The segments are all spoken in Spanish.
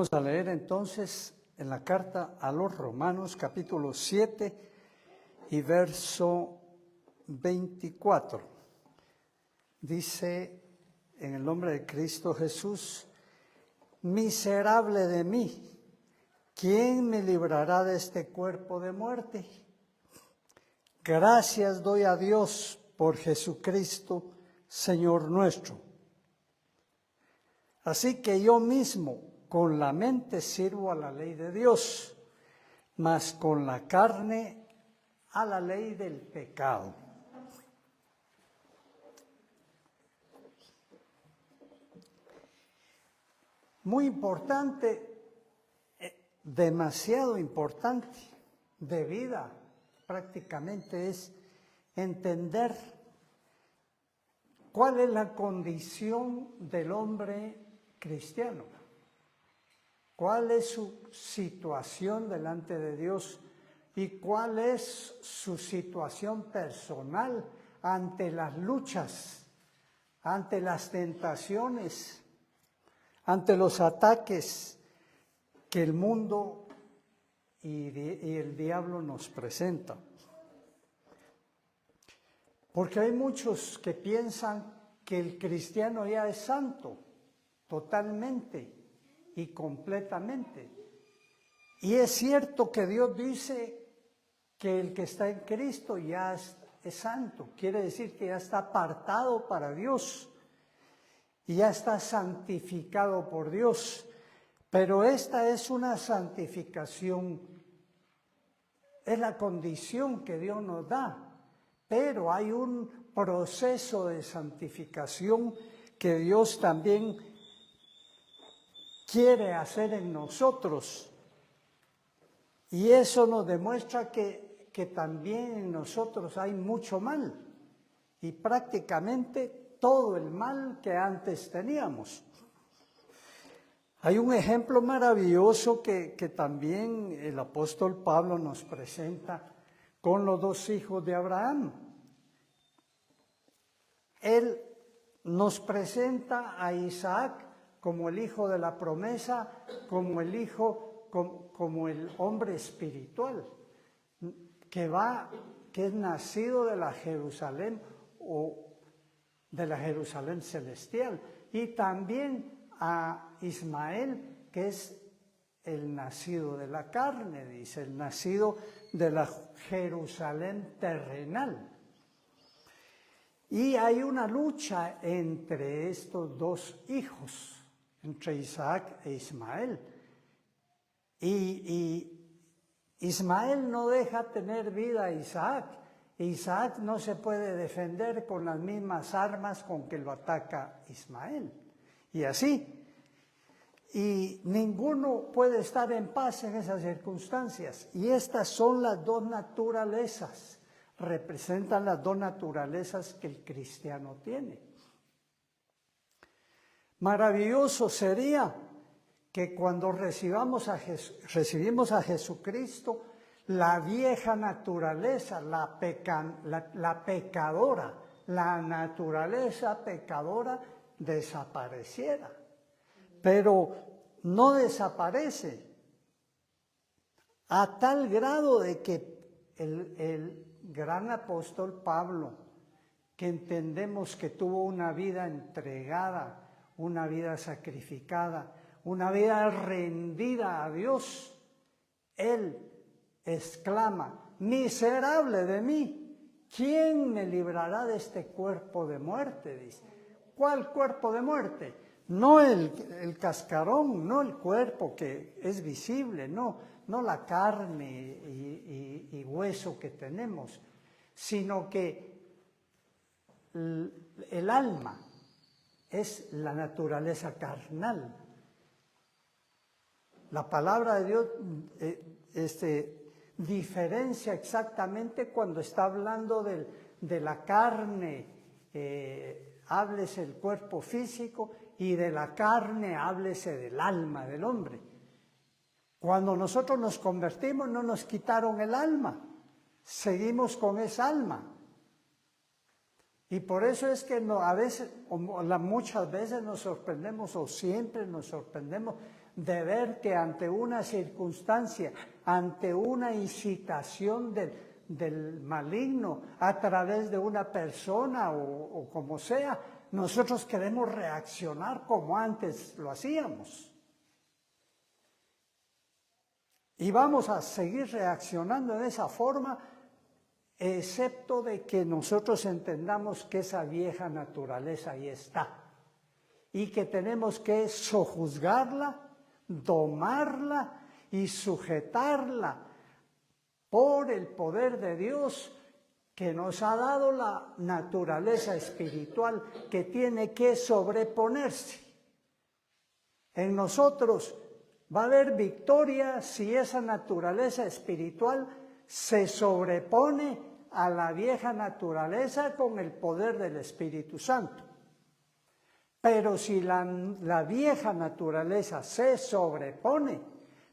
Vamos a leer entonces en la carta a los Romanos capítulo 7 y verso 24. Dice en el nombre de Cristo Jesús: miserable de mí, ¿quién me librará de este cuerpo de muerte? Gracias doy a Dios por Jesucristo, Señor nuestro. Así que yo mismo con la mente sirvo a la ley de Dios, mas con la carne a la ley del pecado. Muy importante, demasiado importante, de vida prácticamente, es entender cuál es la condición del hombre cristiano, cuál es su situación delante de Dios y cuál es su situación personal ante las luchas, ante las tentaciones, ante los ataques que el mundo y el diablo nos presenta. Porque hay muchos que piensan que el cristiano ya es santo, totalmente y completamente. Y es cierto que Dios dice que el que está en Cristo ya es santo. Quiere decir que ya está apartado para Dios y ya está santificado por Dios. Pero esta es una santificación, es la condición que Dios nos da. Pero hay un proceso de santificación que Dios también quiere hacer en nosotros. Y eso nos demuestra que también en nosotros hay mucho mal. Y prácticamente todo el mal que antes teníamos. Hay un ejemplo maravilloso que también el apóstol Pablo nos presenta con los dos hijos de Abraham. Él nos presenta a Isaac como el hijo de la promesa, como el hijo, como el hombre espiritual, que es nacido de la Jerusalén o de la Jerusalén celestial. Y también a Ismael, que es el nacido de la carne, dice, el nacido de la Jerusalén terrenal. Y hay una lucha entre estos dos hijos, entre Isaac e Ismael. Y Ismael no deja tener vida a Isaac. Isaac no se puede defender con las mismas armas con que lo ataca Ismael. Y así. Y ninguno puede estar en paz en esas circunstancias. Y estas son las dos naturalezas. Representan las dos naturalezas que el cristiano tiene. Maravilloso sería que cuando recibimos a Jesucristo, la vieja naturaleza, la pecadora, la naturaleza pecadora desapareciera. Pero no desaparece a tal grado de que el gran apóstol Pablo, que entendemos que tuvo una vida entregada, una vida sacrificada, una vida rendida a Dios, él exclama: miserable de mí, ¿quién me librará de este cuerpo de muerte? Dice. ¿Cuál cuerpo de muerte? No el cascarón, no el cuerpo que es visible, no la carne y hueso que tenemos, sino que el alma es la naturaleza carnal. La palabra de Dios diferencia exactamente cuando está hablando de la carne, háblese el cuerpo físico, y de la carne háblese del alma del hombre. Cuando nosotros nos convertimos no nos quitaron el alma, seguimos con esa alma. Y por eso es que muchas veces nos sorprendemos, o siempre nos sorprendemos, de ver que ante una circunstancia, ante una incitación del maligno a través de una persona o como sea, nosotros queremos reaccionar como antes lo hacíamos. Y vamos a seguir reaccionando de esa forma, excepto de que nosotros entendamos que esa vieja naturaleza ahí está y que tenemos que sojuzgarla, domarla y sujetarla por el poder de Dios que nos ha dado la naturaleza espiritual que tiene que sobreponerse. En nosotros va a haber victoria si esa naturaleza espiritual se sobrepone a la vieja naturaleza con el poder del Espíritu Santo. Pero si la vieja naturaleza se sobrepone,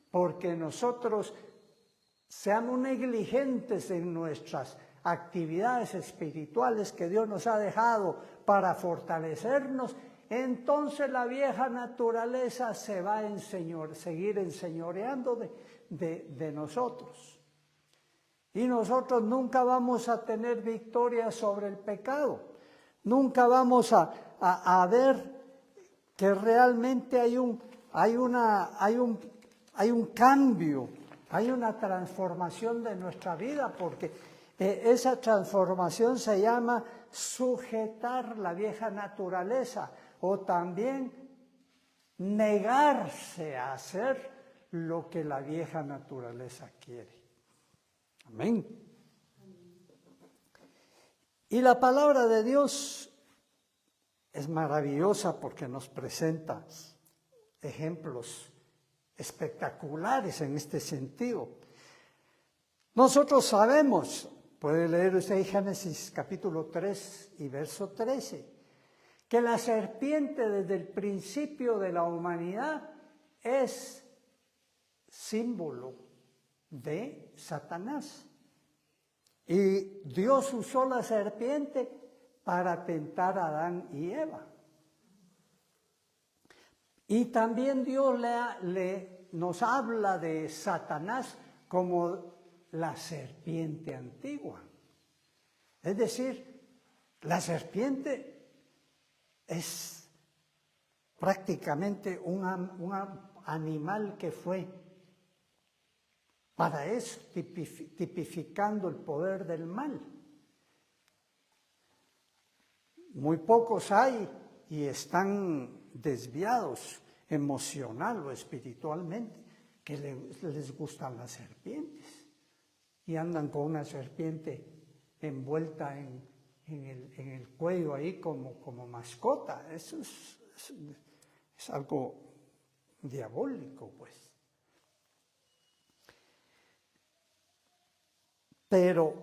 porque nosotros seamos negligentes en nuestras actividades espirituales que Dios nos ha dejado para fortalecernos, entonces la vieja naturaleza se va a seguir enseñoreando de nosotros. Y nosotros nunca vamos a tener victoria sobre el pecado. Nunca vamos a ver que realmente hay un cambio, hay una transformación de nuestra vida, porque esa transformación se llama sujetar la vieja naturaleza o también negarse a hacer lo que la vieja naturaleza quiere. Amén. Y la palabra de Dios es maravillosa porque nos presenta ejemplos espectaculares en este sentido. Nosotros sabemos, puede leer usted Génesis capítulo 3 y verso 13, que la serpiente desde el principio de la humanidad es símbolo de Satanás. Y Dios usó la serpiente para tentar a Adán y Eva. Y también Dios nos habla de Satanás como la serpiente antigua. Es decir, la serpiente es prácticamente un animal que fue para eso, tipificando el poder del mal. Muy pocos hay y están desviados emocional o espiritualmente, que les gustan las serpientes y andan con una serpiente envuelta en el cuello ahí como mascota. Eso es algo diabólico, pues. Pero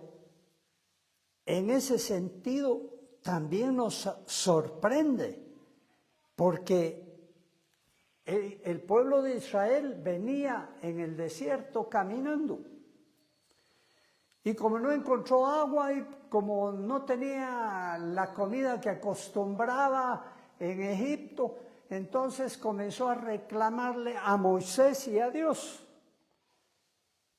en ese sentido también nos sorprende, porque el pueblo de Israel venía en el desierto caminando. Y como no encontró agua y como no tenía la comida que acostumbraba en Egipto, entonces comenzó a reclamarle a Moisés y a Dios.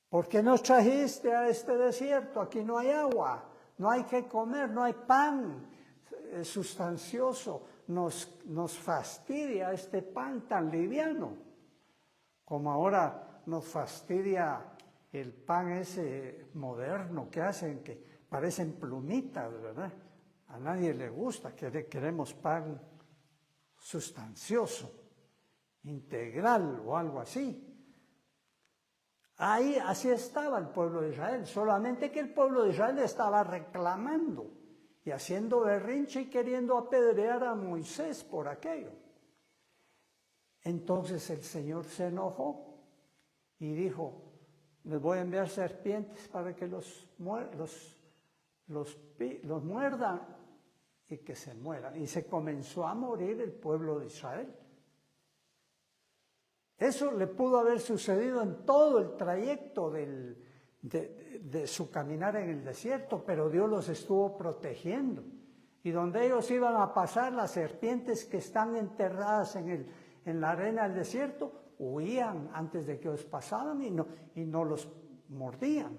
¿Por qué nos trajiste a este desierto? Aquí no hay agua, no hay que comer, no hay pan sustancioso. Nos fastidia este pan tan liviano, como ahora nos fastidia el pan ese moderno que hacen, que parecen plumitas, ¿verdad? A nadie le gusta, queremos pan sustancioso, integral o algo así. Ahí así estaba el pueblo de Israel, solamente que el pueblo de Israel estaba reclamando y haciendo berrinche y queriendo apedrear a Moisés por aquello. Entonces el Señor se enojó y dijo: les voy a enviar serpientes para que los muerdan y que se mueran. Y se comenzó a morir el pueblo de Israel. Eso le pudo haber sucedido en todo el trayecto de su caminar en el desierto, pero Dios los estuvo protegiendo. Y donde ellos iban a pasar, las serpientes que están enterradas en la arena del desierto, huían antes de que ellos pasaban y no los mordían.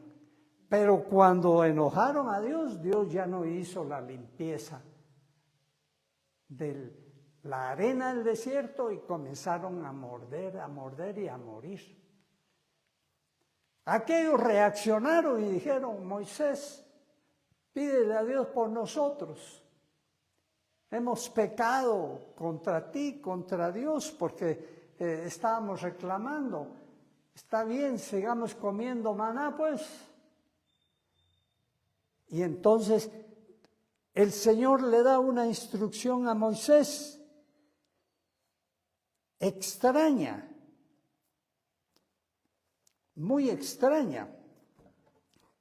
Pero cuando enojaron a Dios, Dios ya no hizo la limpieza de la arena del desierto y comenzaron a morder y a morir. Aquellos reaccionaron y dijeron: Moisés, pídele a Dios por nosotros. Hemos pecado contra ti, contra Dios, porque estábamos reclamando. Está bien, sigamos comiendo maná, pues. Y entonces el Señor le da una instrucción a Moisés extraña, muy extraña.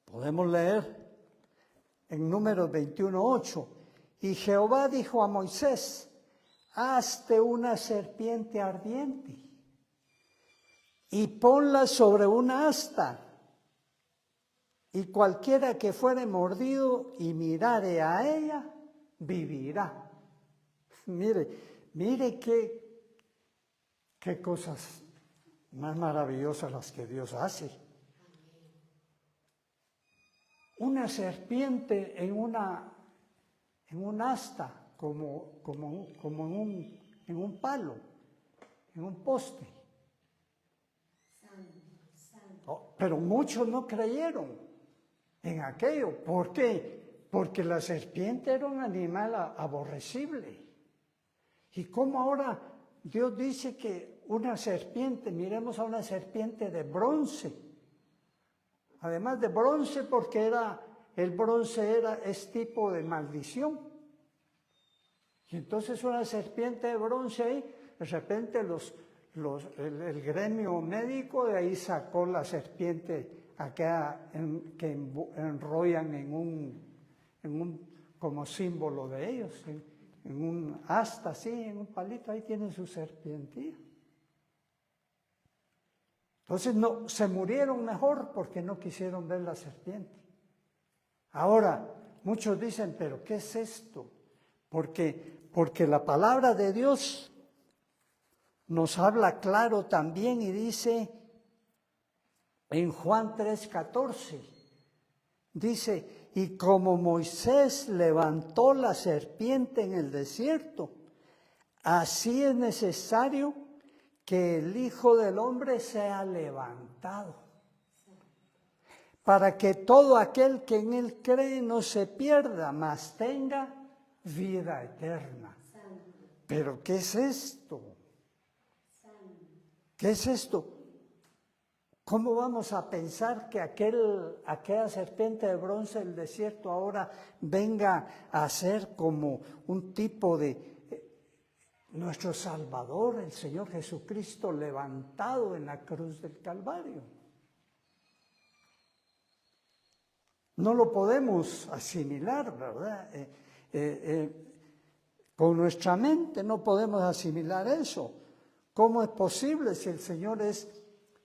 Podemos leer en Números 21:8. Y Jehová dijo a Moisés: hazte una serpiente ardiente y ponla sobre una asta, y cualquiera que fuere mordido y mirare a ella, vivirá. Mire qué cosas más maravillosas las que Dios hace. Una serpiente en un asta, como en un palo, en un poste. Oh, pero muchos no creyeron en aquello. ¿Por qué? Porque la serpiente era un animal aborrecible. ¿Y cómo ahora Dios dice que una serpiente, miremos a una serpiente de bronce? Además de bronce, porque el bronce es tipo de maldición. Y entonces una serpiente de bronce ahí, de repente el gremio médico de ahí sacó la serpiente aquella que enrollan en un como símbolo de ellos, en un asta así, en un palito, ahí tienen su serpientía. Entonces no, se murieron mejor porque no quisieron ver la serpiente. Ahora, muchos dicen: ¿pero qué es esto? Porque la palabra de Dios nos habla claro también y dice en Juan 3:14, dice: y como Moisés levantó la serpiente en el desierto, así es necesario que el Hijo del Hombre sea levantado, para que todo aquel que en él cree no se pierda, mas tenga vida eterna. ¿Pero qué es esto? ¿Qué es esto? ¿Cómo vamos a pensar que aquella serpiente de bronce del desierto ahora venga a ser como un tipo de nuestro Salvador, el Señor Jesucristo, levantado en la cruz del Calvario? No lo podemos asimilar, ¿verdad? Con nuestra mente no podemos asimilar eso. ¿Cómo es posible si el Señor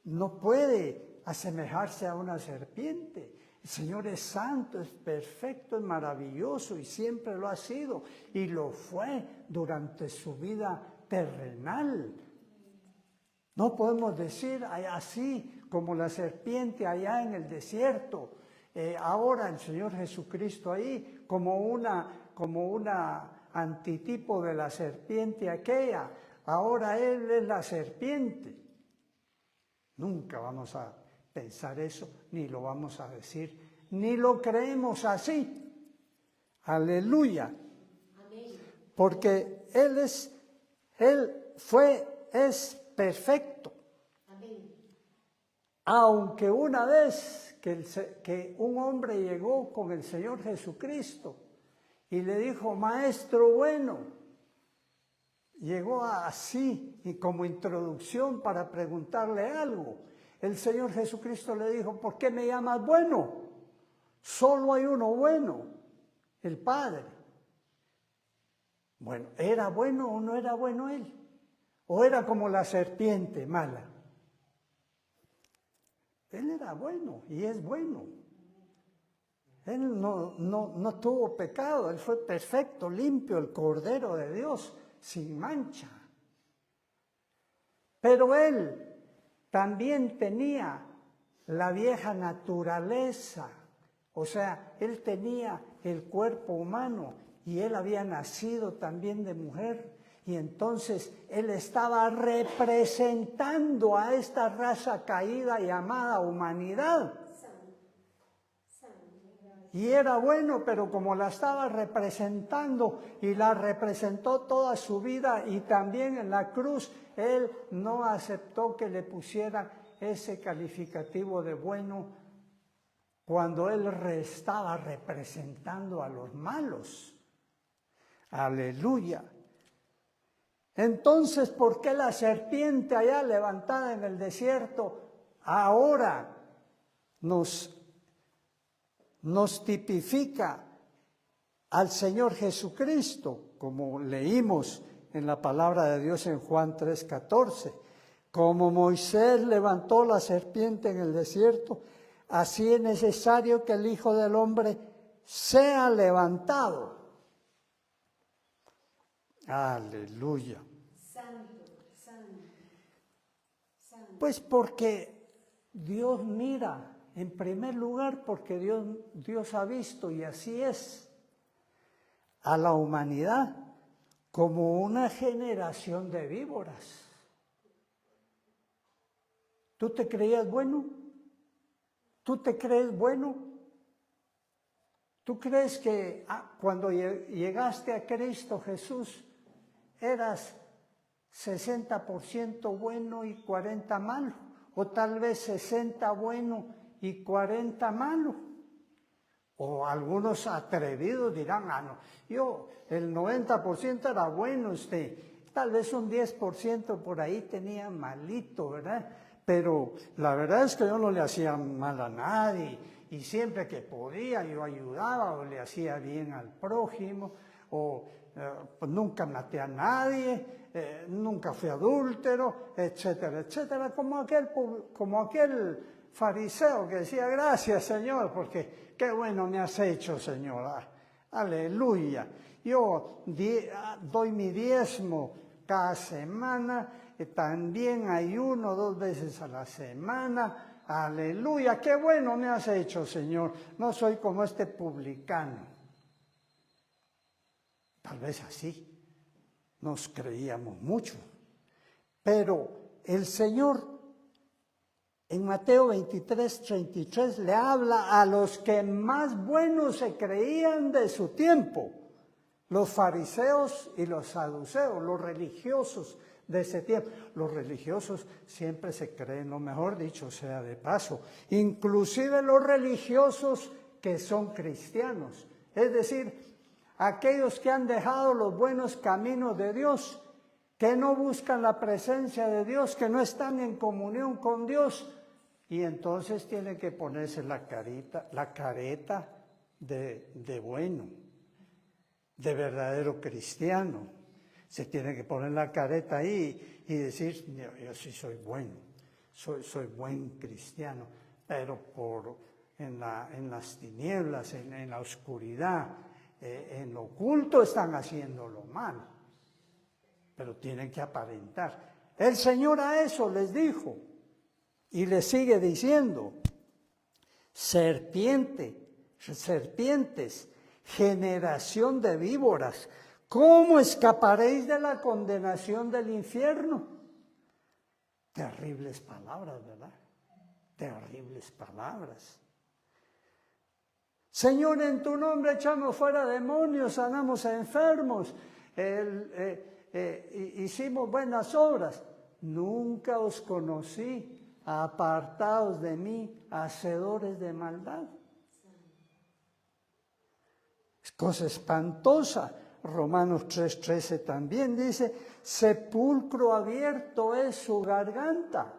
no puede asemejarse a una serpiente? El Señor es santo, es perfecto, es maravilloso y siempre lo ha sido y lo fue durante su vida terrenal. No podemos decir así como la serpiente allá en el desierto, ahora el Señor Jesucristo ahí como una antitipo de la serpiente aquella, ahora Él es la serpiente. Nunca vamos a pensar eso, ni lo vamos a decir, ni lo creemos así. Aleluya. Amén. Porque Él es perfecto. Amén. Aunque una vez que un hombre llegó con el Señor Jesucristo y le dijo: maestro bueno, llegó así y como introducción para preguntarle algo. El Señor Jesucristo le dijo: ¿por qué me llamas bueno? Solo hay uno bueno, el Padre. Bueno, ¿era bueno o no era bueno Él? ¿O era como la serpiente mala? Él era bueno y es bueno. Él no tuvo pecado, Él fue perfecto, limpio, el Cordero de Dios, sin mancha. Pero él también tenía la vieja naturaleza, o sea, él tenía el cuerpo humano y él había nacido también de mujer. Y entonces él estaba representando a esta raza caída llamada humanidad. Y era bueno, pero como la estaba representando y la representó toda su vida y también en la cruz, él no aceptó que le pusieran ese calificativo de bueno cuando él estaba representando a los malos. Aleluya. Entonces, ¿por qué la serpiente allá levantada en el desierto ahora nos tipifica al Señor Jesucristo, como leímos en la palabra de Dios en Juan 3:14? Como Moisés levantó la serpiente en el desierto, así es necesario que el Hijo del Hombre sea levantado. Aleluya. Pues porque Dios mira, en primer lugar, porque Dios ha visto, y así es, a la humanidad como una generación de víboras. ¿Tú te creías bueno? ¿Tú te crees bueno? ¿Tú crees que cuando llegaste a Cristo Jesús eras 60% bueno y 40% malo? O tal vez 60 bueno y 40 malo. O algunos atrevidos dirán, no, yo el 90% era bueno, tal vez un 10% por ahí tenía malito, ¿verdad? Pero la verdad es que yo no le hacía mal a nadie y siempre que podía yo ayudaba o le hacía bien al prójimo o pues nunca maté a nadie, nunca fui adúltero, etcétera, etcétera, como aquel fariseo que decía, gracias Señor, porque qué bueno me has hecho, Señor. Aleluya. Yo doy mi diezmo cada semana, también ayuno 2 veces a la semana. Aleluya, qué bueno me has hecho, Señor. No soy como este publicano. Tal vez así nos creíamos mucho. Pero el Señor en Mateo 23:33 le habla a los que más buenos se creían de su tiempo, los fariseos y los saduceos, los religiosos de ese tiempo. Los religiosos siempre se creen lo mejor, dicho sea de paso, inclusive los religiosos que son cristianos, es decir, aquellos que han dejado los buenos caminos de Dios, que no buscan la presencia de Dios, que no están en comunión con Dios. Y entonces tiene que ponerse la careta de bueno, de verdadero cristiano. Se tiene que poner la careta ahí y decir, yo sí soy bueno, soy buen cristiano, pero en las tinieblas, en la oscuridad, en lo oculto están haciendo lo malo, pero tienen que aparentar. El Señor a eso les dijo. Y le sigue diciendo, serpientes, generación de víboras, ¿cómo escaparéis de la condenación del infierno? Terribles palabras, ¿verdad? Terribles palabras. Señor, en tu nombre echamos fuera demonios, sanamos a enfermos, hicimos buenas obras. Nunca os conocí. Apartados de mí, hacedores de maldad. Es cosa espantosa. Romanos 3:13 también dice, sepulcro abierto es su garganta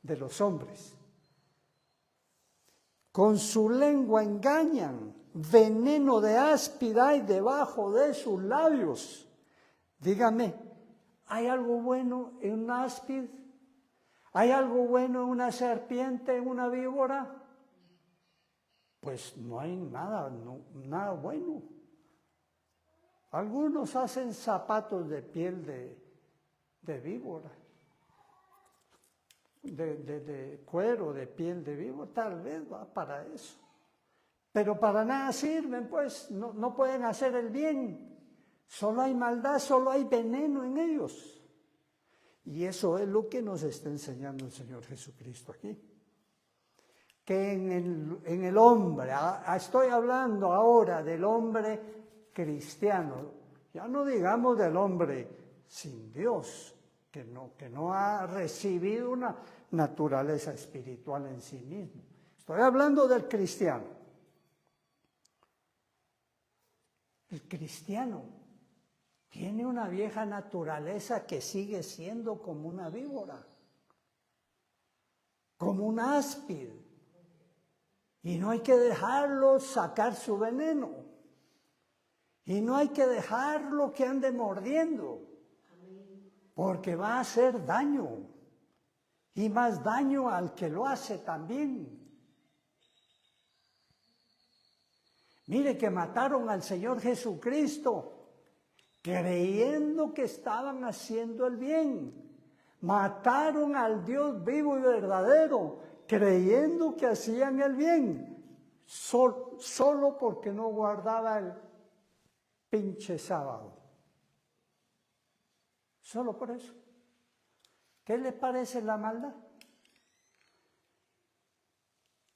de los hombres. Con su lengua engañan, veneno de áspid hay debajo de sus labios. Dígame, ¿hay algo bueno en un áspid? ¿Hay algo bueno en una serpiente, en una víbora? Pues no hay nada bueno. Algunos hacen zapatos de piel de víbora. de cuero, de piel de víbora, tal vez va para eso. Pero para nada sirven, pues, no pueden hacer el bien. Solo hay maldad, solo hay veneno en ellos. Y eso es lo que nos está enseñando el Señor Jesucristo aquí. Que en el hombre, estoy hablando ahora del hombre cristiano, ya no digamos del hombre sin Dios, que no ha recibido una naturaleza espiritual en sí mismo. Estoy hablando del cristiano. El cristiano tiene una vieja naturaleza que sigue siendo como una víbora, como un áspid. Y no hay que dejarlo sacar su veneno. Y no hay que dejarlo que ande mordiendo. Porque va a hacer daño. Y más daño al que lo hace también. Mire que mataron al Señor Jesucristo creyendo que estaban haciendo el bien. Mataron al Dios vivo y verdadero creyendo que hacían el bien, solo porque no guardaba el pinche sábado. Solo por eso. ¿Qué les parece la maldad?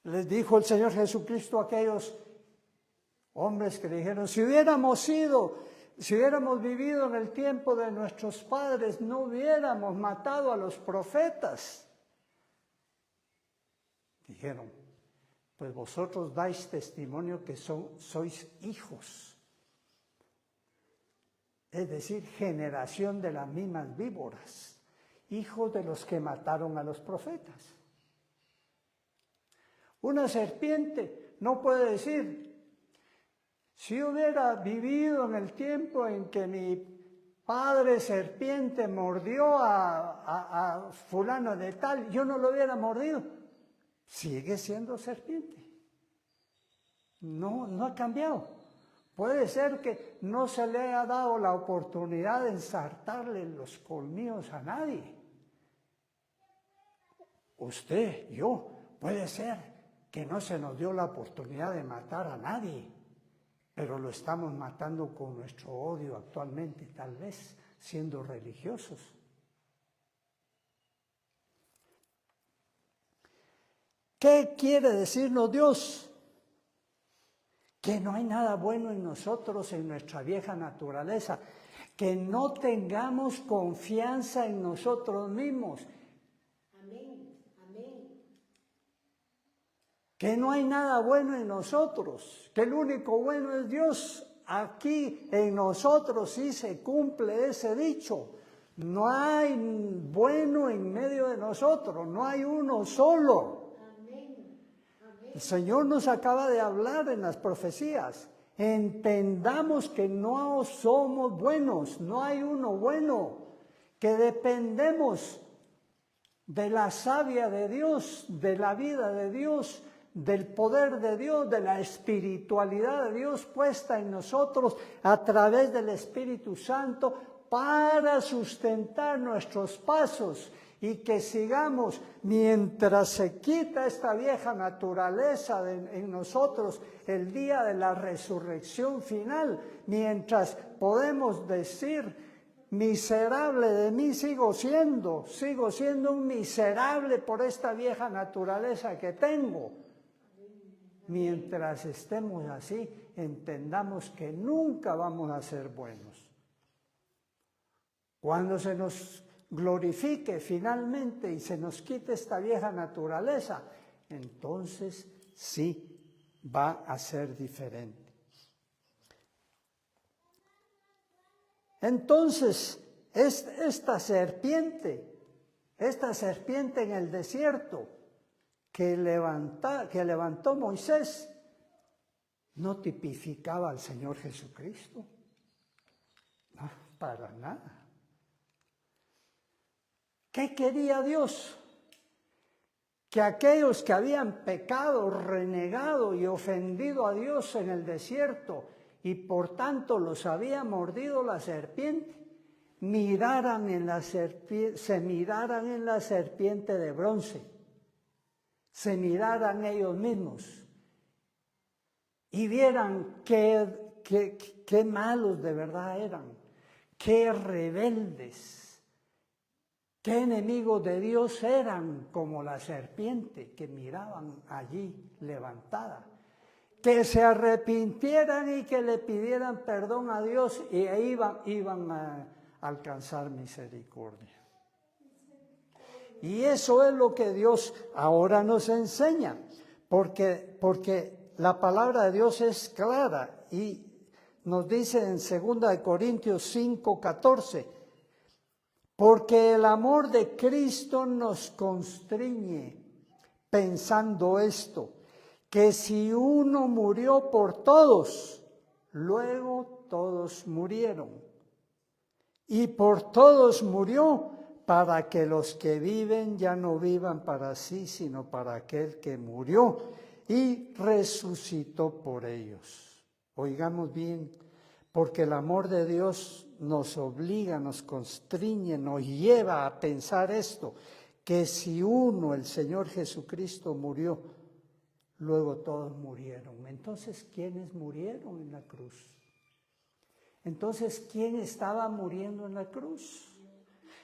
Les dijo el Señor Jesucristo a aquellos hombres que le dijeron, si hubiéramos vivido en el tiempo de nuestros padres, no hubiéramos matado a los profetas. Dijeron, pues vosotros dais testimonio que sois hijos, es decir, generación de las mismas víboras, hijos de los que mataron a los profetas. Una serpiente no puede decir, si hubiera vivido en el tiempo en que mi padre serpiente mordió a fulano de tal, yo no lo hubiera mordido. Sigue siendo serpiente. No ha cambiado. Puede ser que no se le haya dado la oportunidad de ensartarle los colmillos a nadie. Usted, yo, puede ser que no se nos dio la oportunidad de matar a nadie, pero lo estamos matando con nuestro odio actualmente, tal vez siendo religiosos. ¿Qué quiere decirnos Dios? Que no hay nada bueno en nosotros, en nuestra vieja naturaleza, que no tengamos confianza en nosotros mismos. Amén, amén. Que no hay nada bueno en nosotros, que el único bueno es Dios. Aquí en nosotros sí se cumple ese dicho. No hay bueno en medio de nosotros, no hay uno solo. El Señor nos acaba de hablar en las profecías. Entendamos que no somos buenos, no hay uno bueno, que dependemos de la savia de Dios, de la vida de Dios, del poder de Dios, de la espiritualidad de Dios puesta en nosotros a través del Espíritu Santo para sustentar nuestros pasos. Y que sigamos, mientras se quita esta vieja naturaleza en nosotros, el día de la resurrección final, mientras podemos decir, miserable de mí sigo siendo un miserable por esta vieja naturaleza que tengo. Mientras estemos así, entendamos que nunca vamos a ser buenos. Cuando se nos glorifique finalmente y se nos quite esta vieja naturaleza, entonces sí va a ser diferente. Entonces, esta serpiente en el desierto que levantó Moisés, no tipificaba al Señor Jesucristo. No, para nada. ¿Qué quería Dios? Que aquellos que habían pecado, renegado y ofendido a Dios en el desierto y por tanto los había mordido la serpiente, se miraran en la serpiente de bronce, se miraran ellos mismos y vieran qué malos de verdad eran, qué rebeldes, qué enemigos de Dios eran, como la serpiente que miraban allí levantada. Que se arrepintieran y que le pidieran perdón a Dios y iban a alcanzar misericordia. Y eso es lo que Dios ahora nos enseña, porque la palabra de Dios es clara y nos dice en 2 Corintios 5:14, porque el amor de Cristo nos constriñe, pensando esto, que si uno murió por todos, luego todos murieron. Y por todos murió, para que los que viven ya no vivan para sí, sino para aquel que murió y resucitó por ellos. Oigamos bien, porque el amor de Dios nos obliga, nos constriñe, nos lleva a pensar esto, que si uno, el Señor Jesucristo, murió, luego todos murieron. Entonces, ¿quiénes murieron en la cruz? Entonces, ¿quién estaba muriendo en la cruz?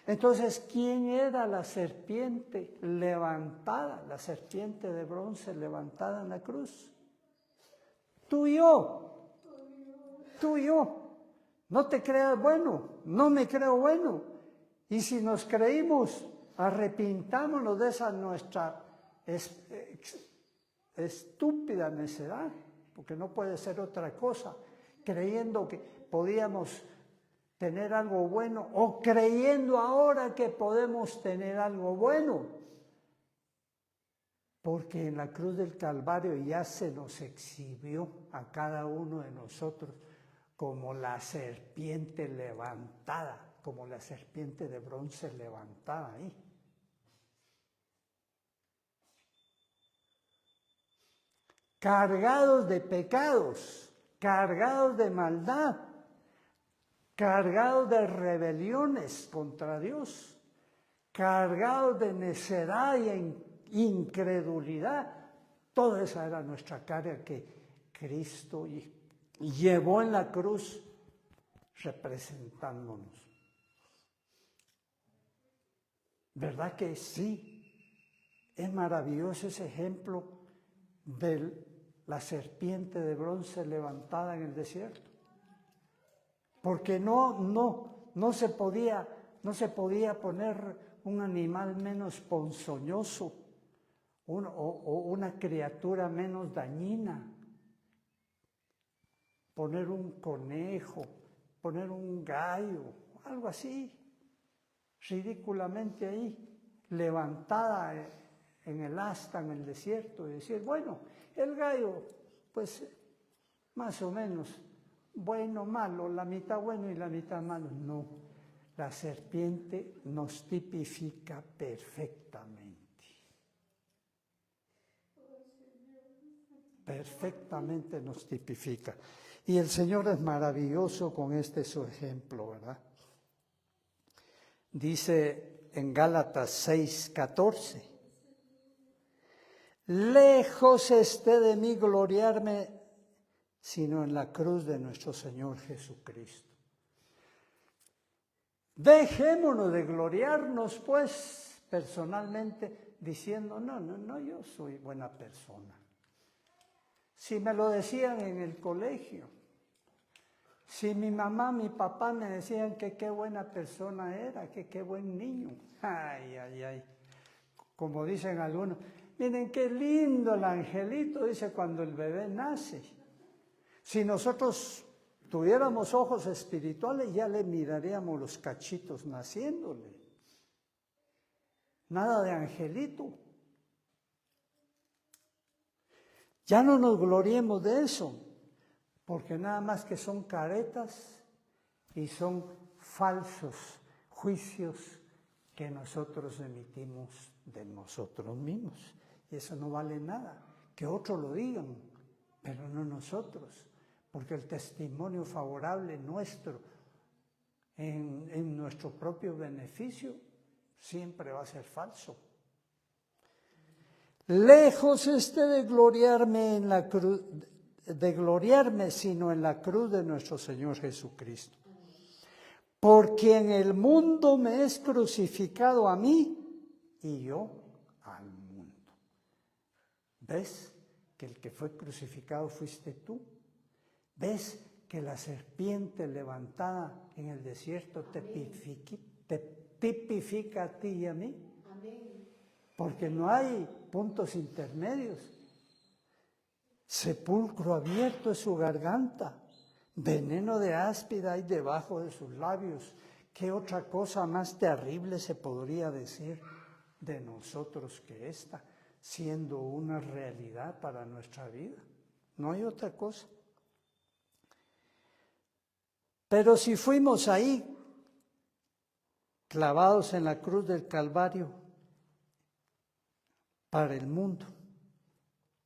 Entonces, ¿quién era la serpiente levantada, la serpiente de bronce levantada en la cruz? Tú y yo. Tú y yo. No te creas bueno, no me creo bueno. Y si nos creímos, arrepintámonos de esa nuestra estúpida necedad, porque no puede ser otra cosa, creyendo que podíamos tener algo bueno o creyendo ahora que podemos tener algo bueno, porque en la cruz del Calvario ya se nos exhibió a cada uno de nosotros como la serpiente levantada, como la serpiente de bronce levantada ahí. Cargados de pecados, cargados de maldad, cargados de rebeliones contra Dios, cargados de necedad e incredulidad. Toda esa era nuestra carga que Cristo llevó en la cruz representándonos. ¿Verdad que sí? Es maravilloso ese ejemplo de la serpiente de bronce levantada en el desierto. Porque no se podía poner un animal menos ponzoñoso o una criatura menos dañina. Poner un conejo, poner un gallo, algo así, ridículamente ahí, levantada en el asta, en el desierto, y decir, bueno, el gallo, pues más o menos, bueno, malo, la mitad bueno y la mitad malo. No, la serpiente nos tipifica perfectamente. Perfectamente nos tipifica. Y el Señor es maravilloso con este su ejemplo, ¿verdad? Dice en Gálatas 6:14, lejos esté de mí gloriarme, sino en la cruz de nuestro Señor Jesucristo. Dejémonos de gloriarnos, pues, personalmente, diciendo, no, yo soy buena persona. Si me lo decían en el colegio, si mi mamá, mi papá me decían que qué buena persona era, que qué buen niño. Ay. Como dicen algunos, miren qué lindo el angelito, dice cuando el bebé nace. Si nosotros tuviéramos ojos espirituales, ya le miraríamos los cachitos naciéndole. Nada de angelito. Ya no nos gloriemos de eso, porque nada más que son caretas y son falsos juicios que nosotros emitimos de nosotros mismos. Y eso no vale nada. Que otros lo digan, pero no nosotros, porque el testimonio favorable nuestro en nuestro propio beneficio, siempre va a ser falso. Lejos esté de gloriarme en la cruz, de gloriarme, sino en la cruz de nuestro Señor Jesucristo. Por quien el mundo me es crucificado a mí y yo al mundo. ¿Ves que el que fue crucificado fuiste tú? ¿Ves que la serpiente levantada en el desierto te tipifica a ti y a mí? Amén. Porque no hay puntos intermedios. Sepulcro abierto es su garganta, veneno de áspida hay debajo de sus labios. ¿Qué otra cosa más terrible se podría decir de nosotros que esta, siendo una realidad para nuestra vida? No hay otra cosa. Pero si fuimos ahí, clavados en la cruz del Calvario, para el mundo,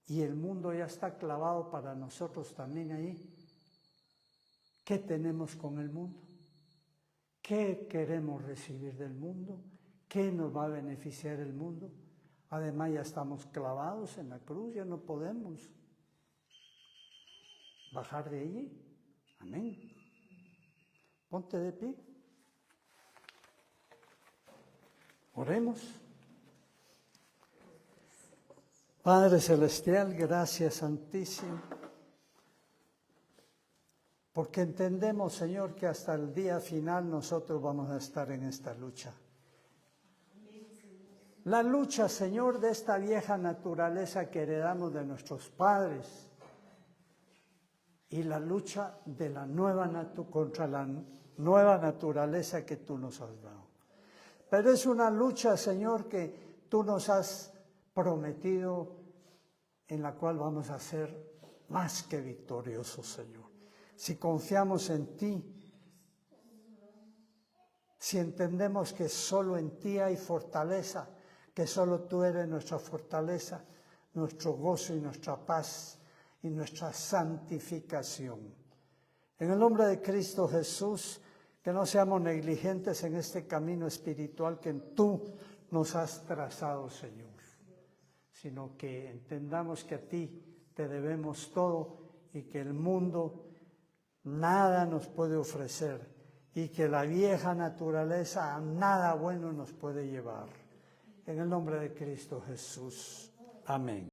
y el mundo ya está clavado para nosotros también ahí, ¿qué tenemos con el mundo? ¿Qué queremos recibir del mundo? ¿Qué nos va a beneficiar el mundo? Además ya estamos clavados en la cruz, ya no podemos bajar de allí. Amén. Ponte de pie. Oremos. Padre Celestial, gracias Santísimo, porque entendemos, Señor, que hasta el día final nosotros vamos a estar en esta lucha. La lucha, Señor, de esta vieja naturaleza que heredamos de nuestros padres y la lucha de la contra la nueva naturaleza que tú nos has dado. Pero es una lucha, Señor, que tú nos has prometido, en la cual vamos a ser más que victoriosos, Señor. Si confiamos en ti, si entendemos que solo en ti hay fortaleza, que solo tú eres nuestra fortaleza, nuestro gozo y nuestra paz y nuestra santificación. En el nombre de Cristo Jesús, que no seamos negligentes en este camino espiritual que tú nos has trazado, Señor, sino que entendamos que a ti te debemos todo y que el mundo nada nos puede ofrecer y que la vieja naturaleza a nada bueno nos puede llevar. En el nombre de Cristo Jesús. Amén.